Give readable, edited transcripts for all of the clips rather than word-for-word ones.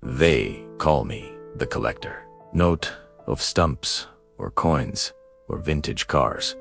They call me the collector. Note of stumps or coins or vintage cars.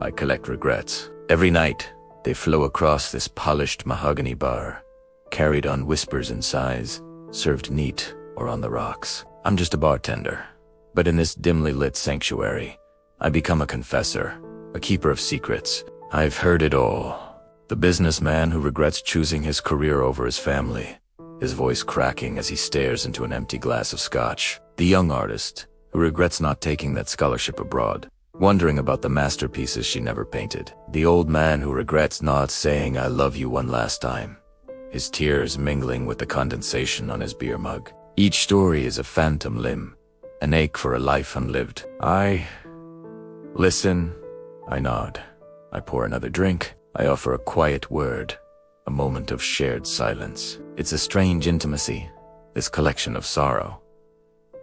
I collect regrets. Every night, they flow across this polished mahogany bar, carried on whispers and sighs, served neat or on the rocks. I'm just a bartender, but in this dimly lit sanctuary, I become a confessor, a keeper of secrets. I've heard it all. The businessman who regrets choosing his career over his family, his voice cracking as he stares into an empty glass of scotch. The young artist who regrets not taking that scholarship abroad, wondering about the masterpieces she never painted. The old man who regrets not saying I love you one last time, his tears mingling with the condensation on his beer mug. Each story is a phantom limb, an ache for a life unlived. I listen, I nod, I pour another drink, I offer a quiet word, a moment of shared silence. It's a strange intimacy, this collection of sorrow.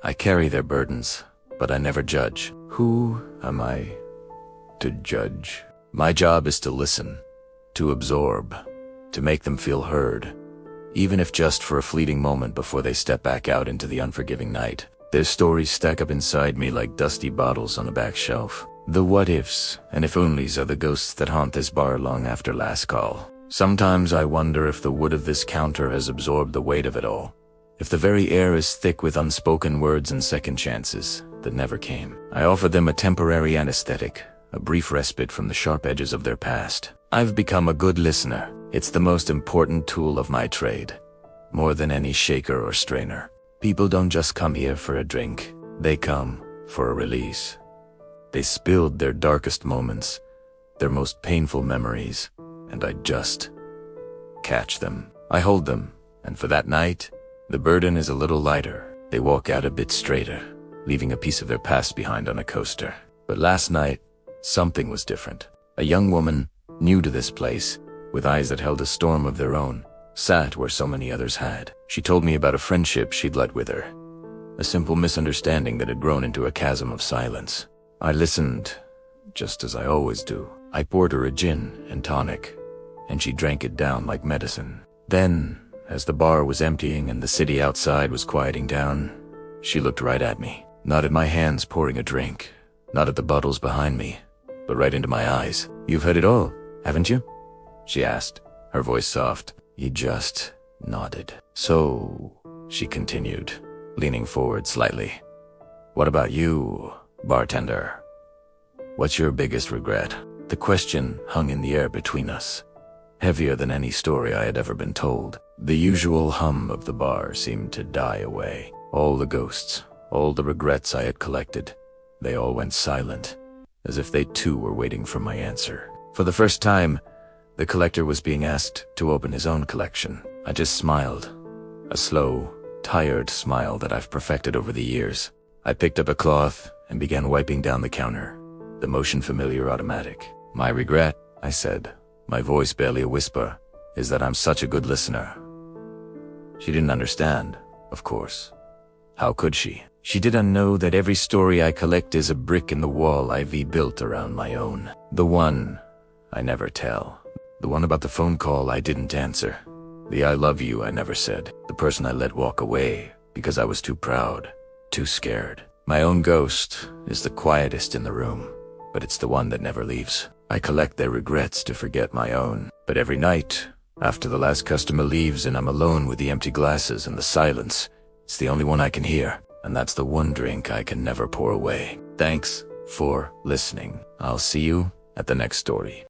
I carry their burdens, but I never judge. Who am I to judge? My job is to listen, to absorb, to make them feel heard, even if just for a fleeting moment before they step back out into the unforgiving night. Their stories stack up inside me like dusty bottles on a back shelf. The what-ifs and if-onlys are the ghosts that haunt this bar long after last call. Sometimes I wonder if the wood of this counter has absorbed the weight of it all, if the very air is thick with unspoken words and second chances that never came. I offer them a temporary anesthetic, a brief respite from the sharp edges of their past. I've become a good listener. It's the most important tool of my trade, more than any shaker or strainer. People don't just come here for a drink, they come for a release. They spilled their darkest moments, their most painful memories, and I just catch them. I hold them, and for that night, the burden is a little lighter. They walk out a bit straighter, leaving a piece of their past behind on a coaster. But last night, something was different. A young woman, new to this place, with eyes that held a storm of their own, sat where so many others had. She told me about a friendship she'd let wither, a simple misunderstanding that had grown into a chasm of silence. I listened, just as I always do. I poured her a gin and tonic, and she drank it down like medicine. Then, as the bar was emptying and the city outside was quieting down, she looked right at me, not at my hands pouring a drink, not at the bottles behind me, but right into my eyes. "You've heard it all, haven't you?" she asked, her voice soft. He just nodded. "So," she continued, leaning forward slightly, "what about you, bartender? What's your biggest regret?" The question hung in the air between us, heavier than any story I had ever been told. The usual hum of the bar seemed to die away. All the ghosts, all the regrets I had collected, they all went silent, as if they too were waiting for my answer. For the first time, the collector was being asked to open his own collection. I just smiled, a slow, tired smile that I've perfected over the years. I picked up a cloth and began wiping down the counter, the motion familiar, automatic. "My regret," I said, my voice barely a whisper, "is that I'm such a good listener." She didn't understand, of course. How could she? She didn't know that every story I collect is a brick in the wall I've built around my own. The one I never tell. The one about the phone call I didn't answer. The I love you I never said. The person I let walk away because I was too proud, too scared. My own ghost is the quietest in the room, but it's the one that never leaves. I collect their regrets to forget my own. But every night, after the last customer leaves and I'm alone with the empty glasses and the silence, it's the only one I can hear, and that's the one drink I can never pour away. Thanks for listening. I'll see you at the next story.